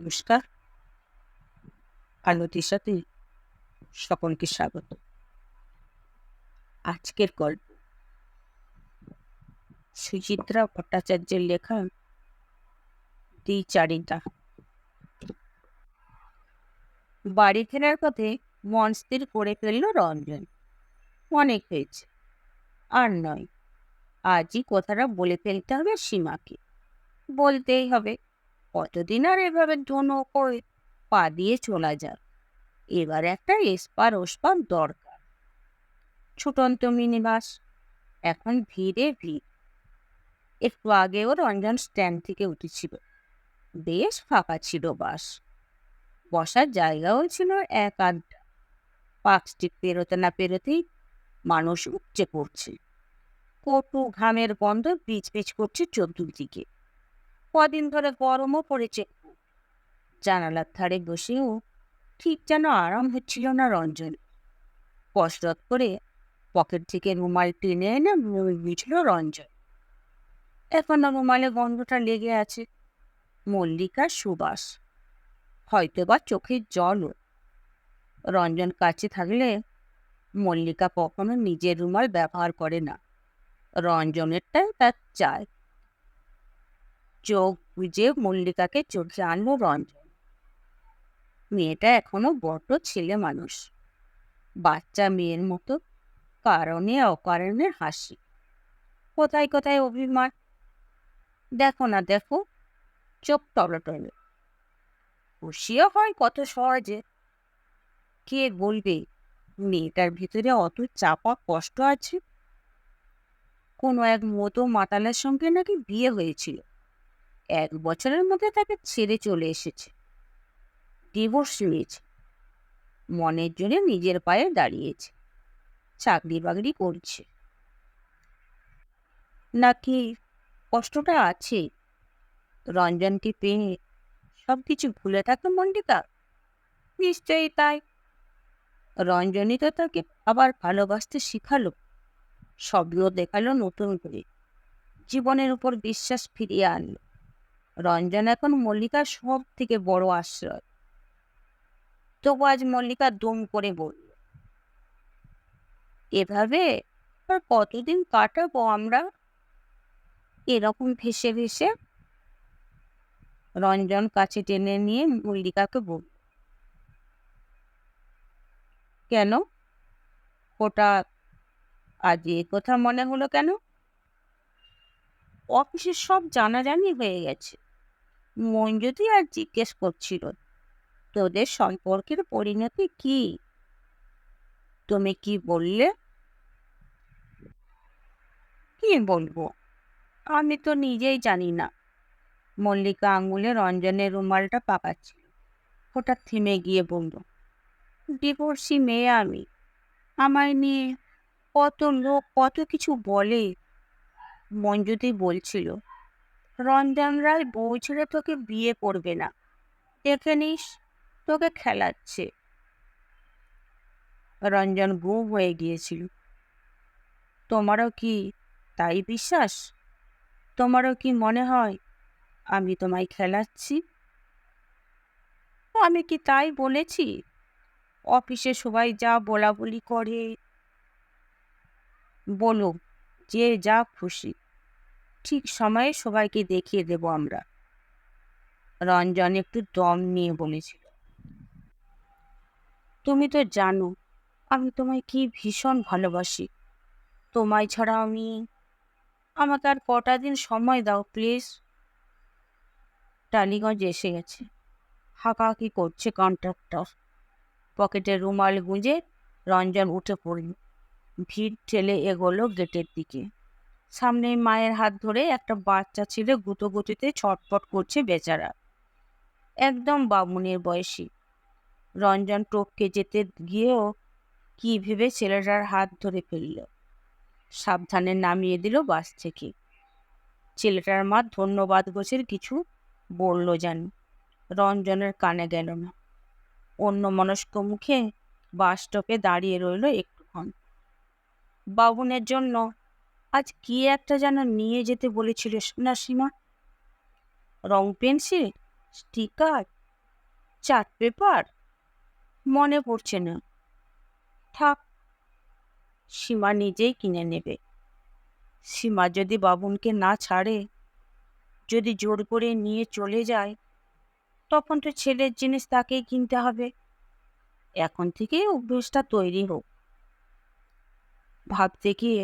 নমস্কার। আলোটির সাথে সকলকে স্বাগত। আজকের গল্প সুচিত্রা ভট্টাচার্যের লেখা দ্বিচারিতা। বাড়ি ফেরার পথে মন স্থির করে ফেলল রঞ্জন। অনেক হয়েছে, আর নয়। আজই কথাটা বলে ফেলতে হবে সীমাকে। বলতেই হবে, কতদিন আর এভাবে ধনু করে পা দিয়ে চলা যাক। এবার একটা এসপার ওসপার দরকার। ছুটন্ত মিনিবাস, এখন ভিড়ে ভিড়। একটু আগেও রঞ্জন স্ট্যান্ড থেকে উঠেছিল। বেশ ফাঁকা ছিল বাস। বসার জায়গাও ছিল এক আধটা। পার্ক স্ট্রিট পেরোতে না পেরোতেই মানুষ উপচে পড়ছে। কটু ঘামের গন্ধ পিচ পিচ করছে চতুর্দিকে। কদিন ধরে গরমও পড়েছে। জানালার ধারে বসেও ঠিক যেন আরাম হচ্ছিল না রঞ্জন। কসরত করে পকেট থেকে রুমাল টেনে এনে মুখ মুছল রঞ্জন। এখনো রুমালে গন্ধটা লেগে আছে, মল্লিকার সুবাস। হয়তো বা চোখের জলও। রঞ্জন কাছে থাকলে মল্লিকা কখনো নিজের রুমাল ব্যবহার করে না। রঞ্জনেরটাই তার চায়। চোখ বুজে মল্লিকাকে চোখে আনলো রঞ্জন। মেয়েটা এখনো বড্ড ছেলে মানুষ। বাচ্চা মেয়ের মতো কারণে অকারণে হাসি, কোথায় কোথায় অভিমান। দেখো না দেখো, চোখ টলটলে। খুশিও হয় কত সহজে। কে বলবে মেয়েটার ভিতরে অত চাপা কষ্ট আছে? কোনো এক মতো মাতালের সঙ্গে নাকি বিয়ে হয়েছিল। 1 বছরের মধ্যে তাকে ছেড়ে চলে এসেছে। ডিভোর্স নিয়েছে। মনের জন্য নিজের পায়ে দাঁড়িয়েছে। চাকরি বাকরি করছে। নাকি কষ্টটা আছে? রঞ্জনকে পেয়ে সবকিছু ভুলে থাকে মল্লিকা? নিশ্চয়ই তাই। রঞ্জনই তো তাকে আবার ভালোবাসতে শিখালো। স্বপ্ন দেখালো নতুন করে। জীবনের উপর বিশ্বাস ফিরিয়ে আনলো। রঞ্জন এখন মল্লিকার সব থেকে বড় আশ্রয়। তবু আজ মল্লিকা দুম করে বলল, এভাবে আর কতদিন কাটাবো আমরা এরকম ভেসে ভেসে? রঞ্জন কাছে টেনে নিয়ে মল্লিকাকে বলল, কেন হঠাৎ আজ এ কথা মনে হলো কেন? অফিসের সব জানাজানি হয়ে গেছে। মঞ্জুতি আর জিজ্ঞেস করছিল, তোদের সম্পর্কের পরিণতি কি? তুমি কি বললে? কি বলবো, আমি তো নিজেই জানি না। মল্লিকা আঙুলে রঞ্জনের রুমালটা পাকাচ্ছিল। হঠাৎ থেমে গিয়ে বলল, ডিভোর্সি মেয়ে আমি। আমায় নিয়ে কত লোক কত কিছু বলে। মঞ্জুতি বলছিল, রঞ্জন রায় বউ ছেড়ে তোকে বিয়ে করবে না। দেখে নিস, তোকে খেলাচ্ছে। রঞ্জন গুম হয়ে গিয়েছিল। তোমারও কি তাই বিশ্বাস? তোমারও কি মনে হয় আমি তোমায় খেলাচ্ছি? আমি কি তাই বলেছি? অফিসে সবাই যা বলা বলি করে। বলো, যে যা খুশি। ঠিক সময়ে সবাইকে দেখিয়ে দেব আমরা। রঞ্জন একটু দম নিয়ে বলেছিল, তুমি তো জানো আমি তোমায় কি ভীষণ ভালোবাসি। তোমায় ছাড়া আমাকে আর কটা দিন সময় দাও প্লিজ। টালিগঞ্জ এসে গেছে। হাঁকাহাঁকি করছে কন্ট্রাক্টর। পকেটে রুমাল গুঁজে রঞ্জন উঠে পড়ল। ভিড় ঠেলে এগোলো গেটের দিকে। সামনে মায়ের হাত ধরে একটা বাচ্চা ছেলে গুঁতোগুঁতিতে ছটফট করছে বেচারা। একদম বামুনের বয়সী। রঞ্জন টপকে যেতে গিয়েও কি ভেবে ছেলেটার হাত ধরে ফেলল। সাবধানে নামিয়ে দিল বাস থেকে। ছেলেটার মা ধন্যবাদ গোছের কিছু বলল যেন, রঞ্জনের কানে গেল না। অন্যমনস্ক মুখে বাস স্টপে দাঁড়িয়ে রইল একটুক্ষণ। বাবুনের জন্য আজ কি একটা যেন নিয়ে যেতে বলেছিল না সীমা? রং পেন্সিল, স্টিকার, চার্ট পেপার মনে পড়ছে না, থাক, সীমা নিজেই কিনে নেবে। সীমা যদি বাবুনকে না ছাড়ে, যদি জোর করে নিয়ে চলে যায়, তখন তো ছেলের জিনিস তাকেই কিনতে হবে। এখন থেকেই অভ্যেসটা তৈরি হোক। ভাবতে গিয়ে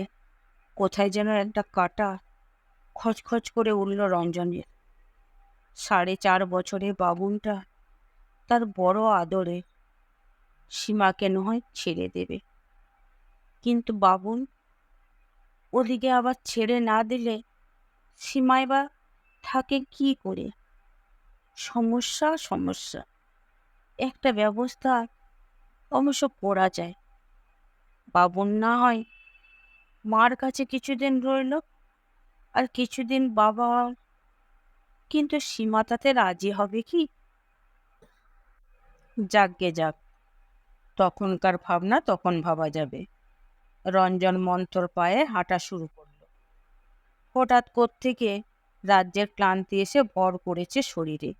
কোথায় যেন একটা কাঁটা খচখচ করে উঠল রঞ্জনের। 4.5 বছরে বাবুনটা তার বড় আদরে, সীমাকে নয় ছেড়ে দেবে, কিন্তু বাবুন ওদিকে আবার ছেড়ে না দিলে সীমায় বা থাকে কি করে? সমস্যা সমস্যা। একটা ব্যবস্থা অবশ্য করা যায়। বাবুন না হয় মার কাছে কিছুদিন রইল, আর কিছুদিন বাবা, কিন্তু সীমা তাতে রাজি হবে কি? যাকগে যাক, তখনকার ভাবনা তখন ভাবা যাবে। রঞ্জন মন্থর পায়ে হাঁটা শুরু করল। হঠাৎ কোত্থেকে রাজ্যের ক্লান্তি এসে ভর করেছে শরীরে।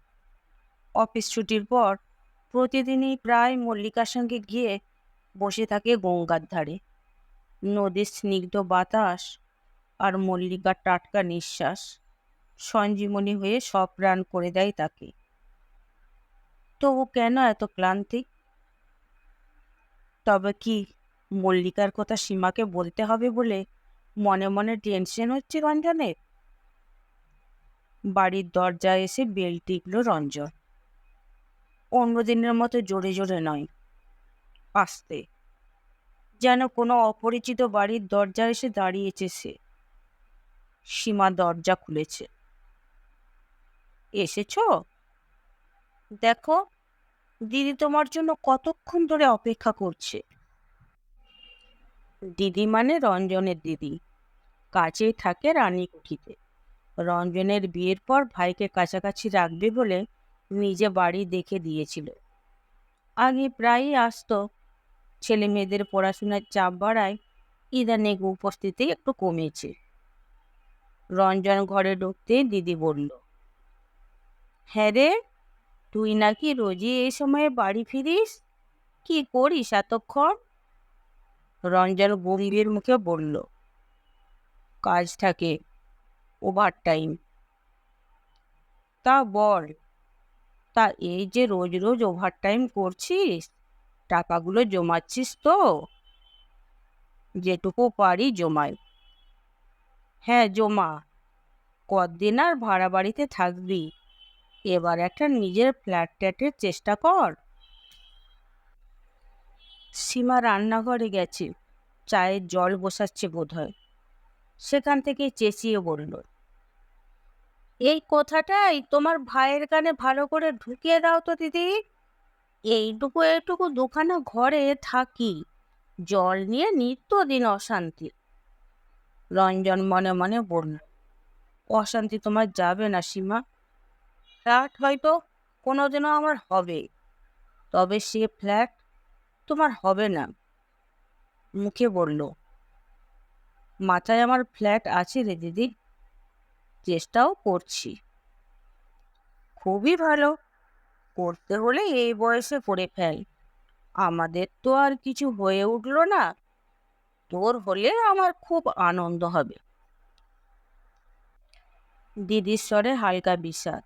অফিস ছুটির পর প্রতিদিনই প্রায় মল্লিকার সঙ্গে গিয়ে বসে থাকে গঙ্গার ধারে। নদীর স্নিগ্ধ বাতাস আর মল্লিকার টাটকা নিঃশ্বাস সঞ্জীবনী হয়ে সপ্রাণ করে দেয় তাকে। তবু কেন এত ক্লান্তি? তবে কি মল্লিকার কথা সীমাকে বলতে হবে বলে মনে মনে টেনশন হচ্ছে রঞ্জনের? বাড়ির দরজায় এসে বেল টিপল রঞ্জন। অন্যদিনের মতো জোরে জোরে নয়, আস্তে, যেন কোনো অপরিচিত বাড়ির দরজায় এসে দাঁড়িয়েছে সে। সীমা দরজা খুলেছে। এসেছ? দেখো, দিদি তোমার জন্য কতক্ষণ ধরে অপেক্ষা করছে। দিদি মানে রঞ্জনের দিদি, কাছেই থাকে রানীকুঠিতে। রঞ্জনের বিয়ের পর ভাইকে কাছাকাছি রাখবে বলে নিজে বাড়ি দেখে দিয়েছিল। আগে প্রায়ই আসতো, ছেলে মেয়েদের পড়াশোনার চাপ বাড়ায় ইদানিং উপস্থিতি একটু কমেছে। রঞ্জন ঘরে ঢুকতেই দিদি বলল, হ্যাঁ রে, তুই নাকি রোজই এই সময়ে বাড়ি ফিরিস? কি করিস এতক্ষণ? রঞ্জন গম্ভীর মুখে বলল, কাজ থাকে, ওভার টাইম। তা বল, তা এই যে রোজ রোজ ওভার টাইম করছিস, টাকাগুলো জমাচ্ছিস তো? যেটুকু পারি জমাই। হ্যাঁ জমা, কদিন আর ভাড়া বাড়িতে থাকবি? এবার একটা নিজের ফ্ল্যাট ট্যাটের চেষ্টা কর। সীমা রান্নাঘরে গেছে, চায়ের জল বসাচ্ছে বোধহয়। সেখান থেকে চেঁচিয়ে বলল, এই কথাটাই তোমার ভাইয়ের কানে ভালো করে ঢুকিয়ে দাও তো দিদি। এইটুকু এইটুকু দুখানা ঘরে থাকি, জল নিয়ে নিত্যদিন অশান্তি। রঞ্জন মনে মনে বলল, অশান্তি তোমার যাবে না সীমা। ফ্ল্যাট হয়তো কোনোদিনও আমার হবে, তবে সে ফ্ল্যাট তোমার হবে না। মুখে বলল, মাথায় আমার ফ্ল্যাট আছে রে দিদি, চেষ্টাও করছি। খুবই ভালো, করতে হলে এই বয়সে করে ফেল। আমাদের তো আর কিছু হয়ে উঠল না, তোর হলে আমার খুব আনন্দ হবে। দিদির স্বরে হালকা বিষাদ,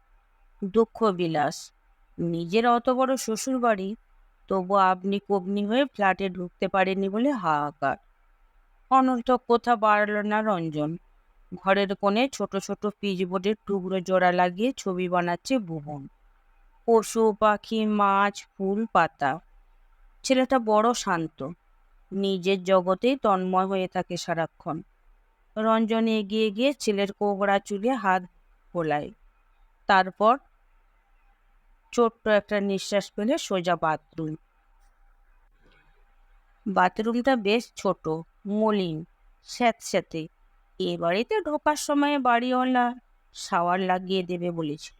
দুঃখ বিলাস। নিজের অত বড় শ্বশুর বাড়ি, তবু আপনি কবনি হয়ে ফ্ল্যাটে ঢুকতে পারেনি বলে হাহাকার। অনর্থক কথা বাড়ল না রঞ্জন। ঘরের কোণে ছোট ছোট পিচবোর্ডের টুকরো জোড়া লাগিয়ে ছবি বানাচ্ছে ভুবন। পশু পাখি, মাছ, ফুল, পাতা। ছেলেটা বড় শান্ত, নিজের জগতেই তন্ময় হয়ে থাকে সারাক্ষণ। রঞ্জন এগিয়ে গিয়ে ছেলের কোকড়া চুলে হাত বোলায়। তারপর ছোট্ট একটা নিঃশ্বাস ফেলে সোজা বাথরুম। বাথরুমটা বেশ ছোট, মলিন, স্যাঁতস্যাঁতে। এ বাড়িতে ঢোকার সময় বাড়িওয়ালা শাওয়ার লাগিয়ে দেবে বলেছিল,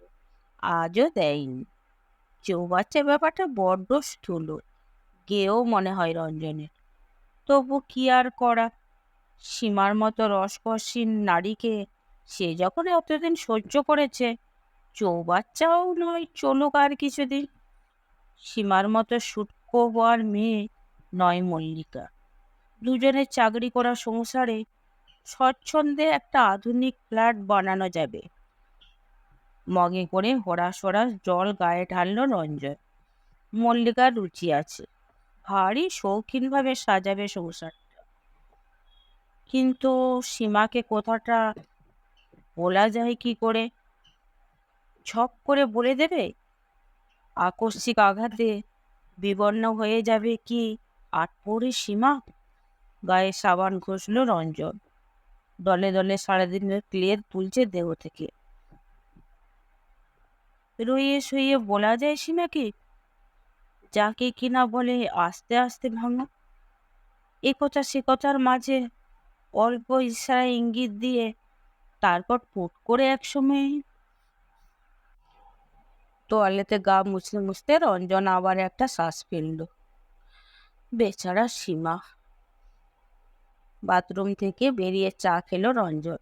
আজও দেয়নি। চৌবাচ্চা ব্যাপারটা বড্ড স্থূল, গেয়েও মনে হয় রঞ্জনের। তবু কি আর করা, সীমার মতো রসকসীন নারীকে সে যখন এতদিন সহ্য করেছে, চৌবাচ্চাও নয় চলুক আর কিছুদিন। সীমার মতো সুটকোবার মেয়ে নয় মল্লিকা। দুজনের চাকরি করা সংসারে স্বচ্ছন্দে একটা আধুনিক ফ্ল্যাট বানানো যাবে। মগে করে হরাস হরাস জল গায়ে ঢাললো রঞ্জন। মল্লিকার রুচি আছে, ভারী শৌখিনভাবে সাজাবে সংসারটা। কিন্তু সীমাকে কথাটা বলা যায় কি করে? ঝপ করে বলে দেবে? আকস্মিক আঘাতে বিবর্ণ হয়ে যাবে কি আটপৌরে সীমা? গায়ে সাবান ঘষল রঞ্জন। দলে দলে সারাদিনের ক্লিয়ার তুলছে দেহ থেকে। রইয়ে সইয়ে বলা যায় সীমাকে, যাকে কিনা বলে আস্তে আস্তে ভাঙা। এ কথা সে কথার মাঝে অল্প ইশারায় ইঙ্গিত দিয়ে তারপর পুট করে একসময় তোয়ালেতে গা মুছতে মুছতে রঞ্জন আবার একটা শ্বাস ফেলল। বেচারা সীমা। বাথরুম থেকে বেরিয়ে চা খেলো রঞ্জন।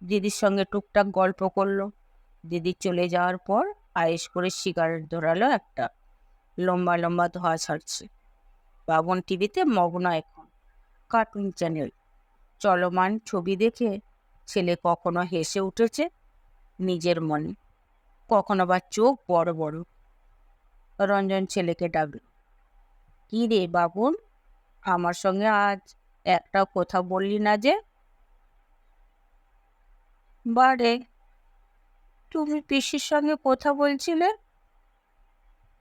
দিদির সঙ্গে টুকটাক গল্প করলো। দিদি চলে যাওয়ার পর আয়েশ করে সিগারেট ধরালো একটা। লম্বা লম্বা ধোঁয়া ছাড়ছে। বাবন টিভিতে মগ্ন এখন। Cartoon channel. চলমান ছবি দেখে ছেলে কখনো হেসে উঠেছে নিজের মনে, কখনো বা চোখ বড় বড়। রঞ্জন ছেলেকে ডাকল। কি রে বাবুন, আমার সঙ্গে আজ একটাও কথা বললি না যে? বারে, তুমি পিসির সঙ্গে কথা বলছিলে,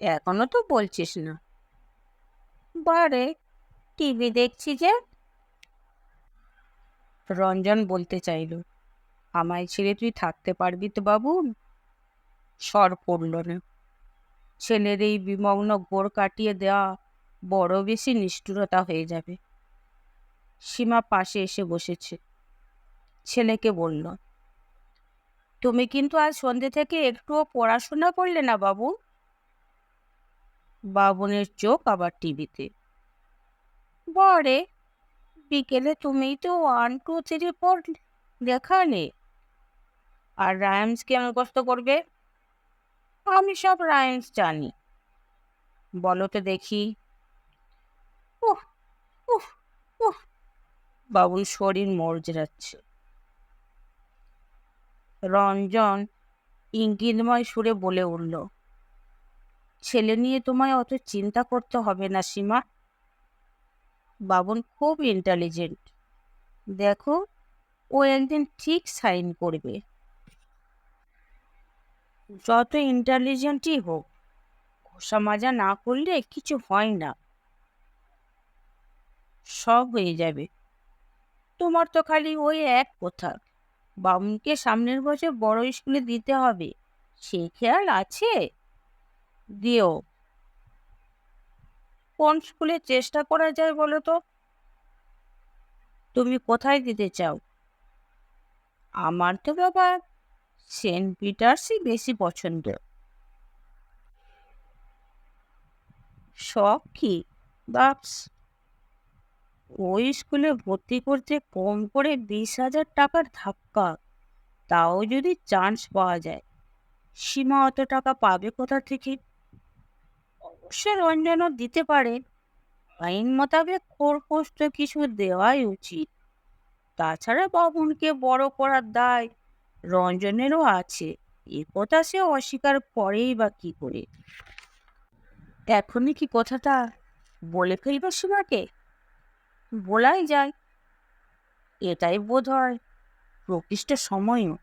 এখনো তো বলছিস না। বারে, টিভি দেখছি যে। রঞ্জন বলতে চাইল, আমায় ছেড়ে তুই থাকতে পারবি তো বাবু? স্বর পড়ল না। ছেলের এই বিমগ্ন গোর কাটিয়ে দেওয়া বড় বেশি নিষ্ঠুরতা হয়ে যাবে। সীমা পাশে এসে বসেছে। ছেলেকে বলল, তুমি কিন্তু আজ সন্ধ্যে থেকে একটুও পড়াশোনা করলে না বাবু? বাবনের চোখ আবার টিভিতে। বরে, বিকেলে তুমি তো 1, 2, 3 দেখালে, আর রাইমস কে মুখস্থ করবে। আমি সব রাইমস জানি। বলো তো দেখি। উহ উহ উহ বাবুর শরীর মরজরাচ্ছে। রঞ্জন ইঙ্গিতময় সুরে বলে উঠল, ছেলে নিয়ে তোমায় অত চিন্তা করতে হবে না সীমা। বাবন খুব ইন্টেলিজেন্ট। দেখো, ও একদিন ঠিক সাইন করবে। যত ইন্টেলিজেন্টই হোক, ঘষা মাজা না করলে কিছু হয় না। সব হয়ে যাবে। তোমার তো খালি ওই এক কথা, বাবুনকে সামনের বছর বড় স্কুলে দিতে হবে, সে খেয়াল আছে? দিও। কোন স্কুলে চেষ্টা করা যায় বলো তো? তুমি কোথায় দিতে চাও? আমার তো বাবা সেন্ট পিটার্সই বেশি পছন্দ। শখ কি বাপস? ওই স্কুলে ভর্তি করতে কম করে 20,000 টাকার ধাক্কা, তাও যদি চান্স পাওয়া যায়। সীমা অত টাকা পাবে কোথা থেকে? অবশ্য রঞ্জনও দিতে পারে। আইন মোতাবেক খোরপোশ তো কিছু দেওয়াই উচিত। তাছাড়া বাবুনকে বড় করার দায় রঞ্জনেরও আছে, এ কথা সে অস্বীকার করেই বা কি করে? এখনই কি কথাটা বলে ফেলবো সীমাকে? বলাই যায়। এটাই বোধ হয় প্রকৃষ্ট সময়ও।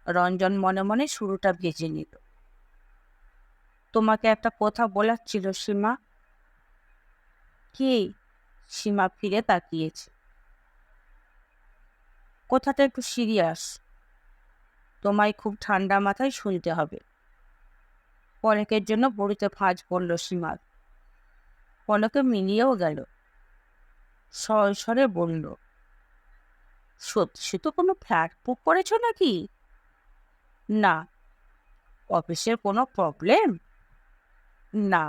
রঞ্জন মনে মনে শুরুটা ভেজে নিল। তোমাকে একটা কথা বলার ছিল সীমা। কি? সীমা ফিরে তাকিয়েছে। কথাটা একটু সিরিয়াস, তোমায় খুব ঠান্ডা মাথায় শুনতে হবে। পলকের জন্য বড়িতে ফাঁজ পড়ল সীমার। পলকে মিলিয়েও গেল। স্বরে বলল, সত্যি তো কোনো ফ্ল্যাট বুক করেছ নাকি? না। অফিসের কোনো প্রবলেম? না।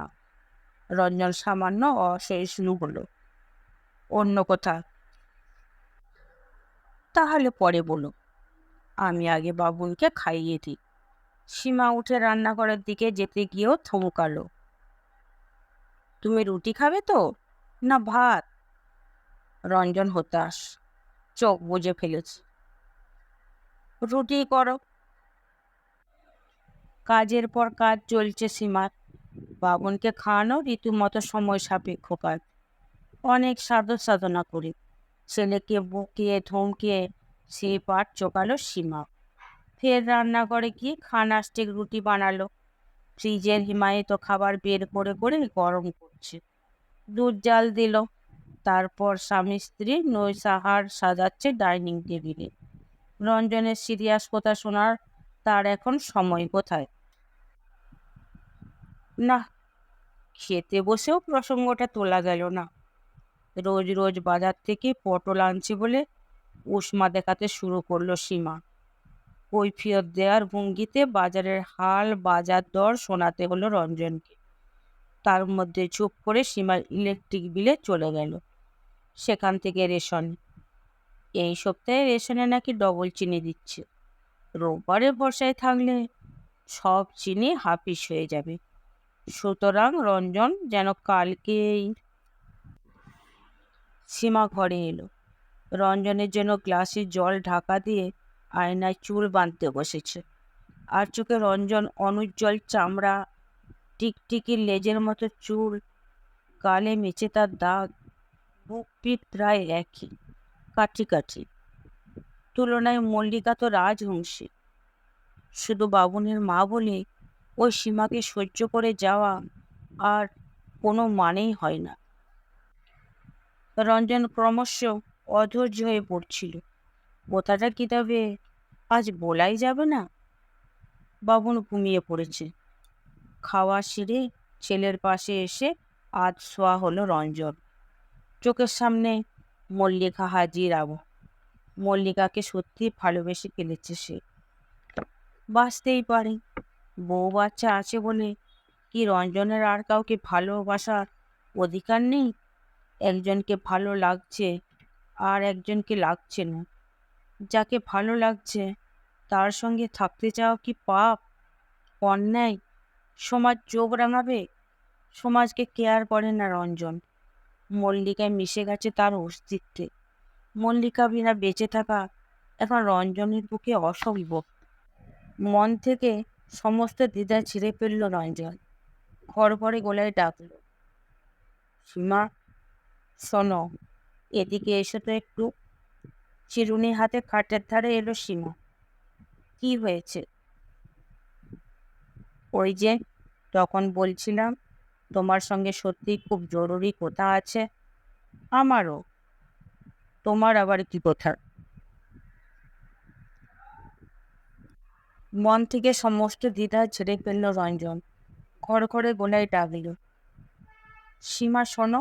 রঞ্জন সামান্য অসহিষ্ণু হলো। অন্য কথা? তাহলে পরে বলো, আমি আগে বাবুনকে খাইয়ে দিই। সীমা উঠে রান্নাঘরের দিকে যেতে গিয়েও থমকালো। তুমি রুটি খাবে তো, না ভাত? রঞ্জন হতাশ, চোখ বুজে ফেলেছে। রুটি করো। কাজের পর কাজ চলছে সীমার। বাবনকে খাওয়ানো রীতিমতো সময় সাপেক্ষ কাজ। অনেক সাধনা করে ছেলেকে বকিয়ে ধমকিয়ে সে পাট চোকালো সীমা। ফের রান্নাঘরে গিয়ে খানা স্টেক রুটি বানালো। ফ্রিজের হিমায়িত খাবার বের করে করে গরম করছে। দুধ জাল দিল। তারপর স্বামী স্ত্রী নৈশাহার সাজাচ্ছে ডাইনিং টেবিলে। রঞ্জনের সিরিয়াস কথা শোনার তার এখন সময় কোথায়? না, খেতে বসেও প্রসঙ্গটা তোলা গেল না। রোজ রোজ বাজার থেকে পটল আনছে বলে উষ্মা দেখাতে শুরু করলো সীমা। কৈফিয়ত দেওয়ার ভঙ্গিতে বাজারের হাল বাজার দর শোনাতে হলো রঞ্জনকে। তার মধ্যে চুপ করে সীমার ইলেকট্রিক বিলে চলে গেল। সেখান থেকে রেশন। এই সপ্তাহে রেশনে নাকি ডবল চিনি দিচ্ছে। রোববারে বর্ষায় থাকলে সব চিনি হাফিস হয়ে যাবে। সুতরাং রঞ্জন যেন কালকেই। সীমা ঘরে এলো। রঞ্জনের জন্য গ্লাসে জল ঢাকা দিয়ে আয়নায় চুল বাঁধতে বসেছে। আর চোখে রঞ্জন অনুজ্জ্বল চামড়া, টিকটিকির লেজের মতো চুল, গালে মেচে তার দাগ, বুক পিঠ প্রায় একই, কাঠি কাঠি। তুলনায় মল্লিকা তো রাজহংসী। শুধু বাবুনের মা বলে ওই সীমাকে সহ্য করে যাওয়া আর কোনো মানেই হয় না। রঞ্জন ক্রমশ অধৈর্য হয়ে পড়ছিল। কথাটা কি তবে আজ বলাই যাবে না? বাবুন ঘুমিয়ে পড়েছে। খাওয়া সেরে ছেলের পাশে এসে আধ শোয়া হলো রঞ্জন। চোখের সামনে মল্লিকা হাজির। মল্লিকাকে সত্যি ভালোবেসে ফেলেছে সে। বাঁচতেই পারে। বউ বাচ্চা আছে বলে কি রঞ্জনের আর কাউকে ভালোবাসার অধিকার নেই? একজনকে ভালো লাগছে আর একজনকে লাগছে না। যাকে ভালো লাগছে তার সঙ্গে থাকতে চাও কি পাপ, অন্যায়? সমাজ চোখ রাঙাবে? সমাজকে কেয়ার করে না রঞ্জন। মল্লিকায় মিশে গেছে তার অস্তিত্বে। মল্লিকা বিনা বেঁচে থাকা এখন রঞ্জনের পক্ষে অসম্ভব। মন থেকে সমস্ত দ্বিধা ছিঁড়ে ফেলল রঞ্জন। ঘরে গলায় ডাকল, সীমা, শোনো, এদিকে এসো তো একটু। চিরুনি হাতে খাটের ধারে এলো সীমা। কি হয়েছে? ওই যে তখন বলছিলাম তোমার সঙ্গে সত্যি খুব জরুরি কথা আছে। আমারও। তোমার আবার কি কথা? মন থেকে সমস্ত দ্বিধা ছেড়ে ফেলল রঞ্জন। ঘরে গলায় ডাকল, সীমা, শোনো,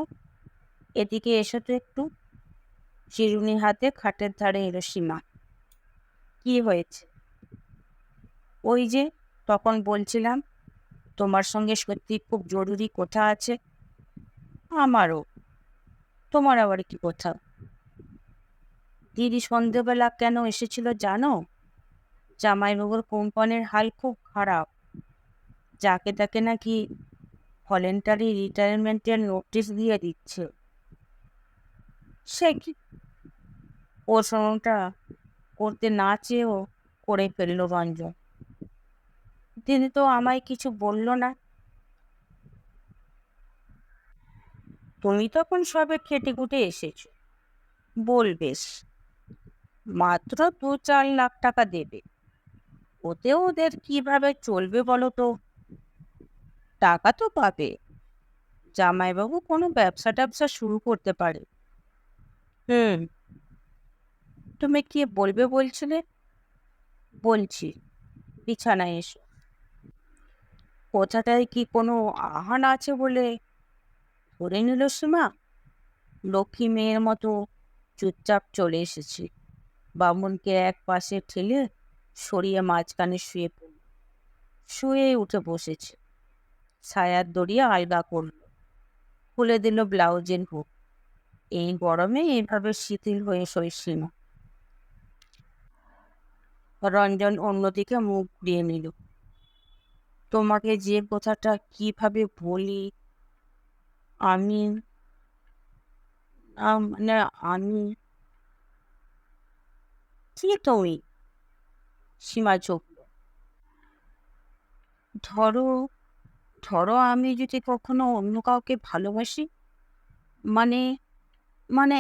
এদিকে এসো তো একটু। চিরুনি হাতে খাটের ধারে এলো সীমা। কি হয়েছে? ওই যে তখন বলছিলাম তোমার সঙ্গে সত্যি খুব জরুরি কথা আছে। আমারও। তোমার আবার কি কথা? দিদি সন্ধেবেলা কেন এসেছিল জানো? জামাইবাবুর কোম্পানির হাল খুব খারাপ। যাকে তাকে নাকি ভলেন্টারি রিটায়ারমেন্টের নোটিশ দিয়ে দিচ্ছে। সে কি? প্রশ্নটা করতে না চেয়েও করে ফেলল রঞ্জন। দিদি তো আমায় কিছু বলল না। তুমি তখন সবে খেটে খুটে এসেছো। বলবেশ, মাত্র 2-4 লাখ টাকা দেবে। ওতে ওদের কিভাবে চলবে বলো তো? টাকা তো পাবে। জামাইবাবু কোনো ব্যবসা শুরু করতে পারে। হুম। তুমি কি বলবে বলছিলে? বলছি, বিছানায় এসো। কোথাটায় কি কোনো আহান আছে বলে ধরে নিল সীমা। লক্ষ্মী মেয়ের মতো চুপচাপ চলে এসেছি। বামুনকে এক পাশে ঠেলে সরিয়ে মাঝখানে শুয়ে পড়ল। শুয়ে উঠে বসেছে। ছায়ার দড়িয়ে আলগা করল। খুলে দিল ব্লাউজের হুক। এই গরমে এইভাবে শিথিল হয়ে সইছিল। রঞ্জন অন্যদিকে মুখ ঘুরিয়ে নিল। তোমাকে যে কথাটা কিভাবে বলি। আমি মানে আমি কি তুমি? সীমা চোখল। ধরো ধরো আমি যদি কখনো অন্য কাউকে ভালোবাসি, মানে মানে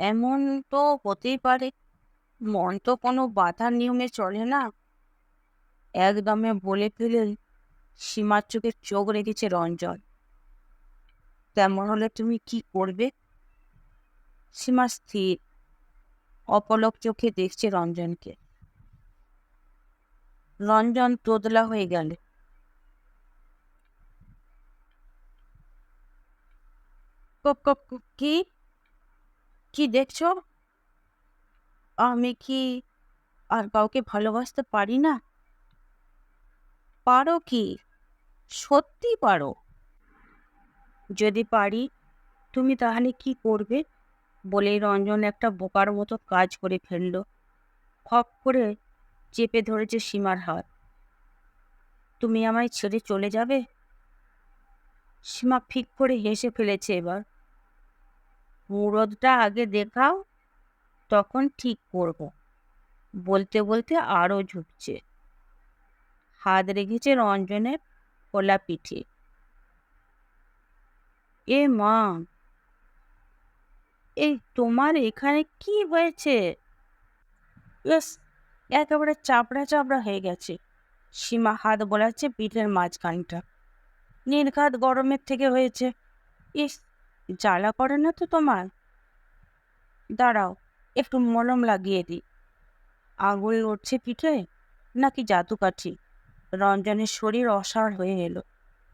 এমন তো হতেই পারে। মন তো কোনো বাধার নিয়মে চলে না। একদমে বলে ফেলে সীমার চোখে চোখ রেখেছে রঞ্জন। তেমন হলে তুমি কি করবে? সীমা স্থির, অপলক চোখে দেখছে রঞ্জনকে। রঞ্জন তোদলা হয়ে গেল। কি কি দেখছো? আমি কি আর কাউকে ভালোবাসতে পারি না? পারো কি? সত্যি পারো? যদি পারি, তুমি তাহলে কি করবে? বলেই রঞ্জন একটা বোকার মতো কাজ করে ফেলল। খপ করে চেপে ধরেছে সীমার হাত। তুমি আমায় ছেড়ে চলে যাবে? সীমা ফিক করে হেসে ফেলেছে এবার। মুরদটা আগে দেখাও, তখন ঠিক করব। বলতে বলতে আরও ঝুঁকছে। হাত রেখেছে রঞ্জনের খোলা পিঠে। এ মা, এই তোমার এখানে কি হয়েছে? বেশ, একেবারে চাপড়া চাপড়া হয়ে গেছে। সীমা হাত বোলাচ্ছে পিঠের মাঝখানটা। নির্ঘাত গরমের থেকে হয়েছে। ইস, জ্বালা করে না তো তোমার? দাঁড়াও, একটু মলম লাগিয়ে দিই। আঙুল নড়ছে পিঠে নাকি জাদুকাঠি? রঞ্জনের শরীর অসাড় হয়ে এলো,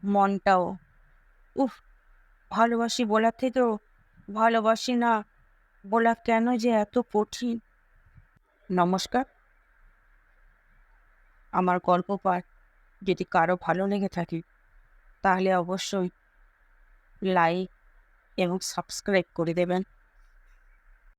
মনটাও। উফ, ভালোবাসি বলার থেকেও ভালোবাসি না বলা কেন যে এত কঠিন। নমস্কার। আমার গল্প পাঠ যদি কারো ভালো লেগে থাকে, তাহলে অবশ্যই লাইক এবং সাবস্ক্রাইব করে দেবেন।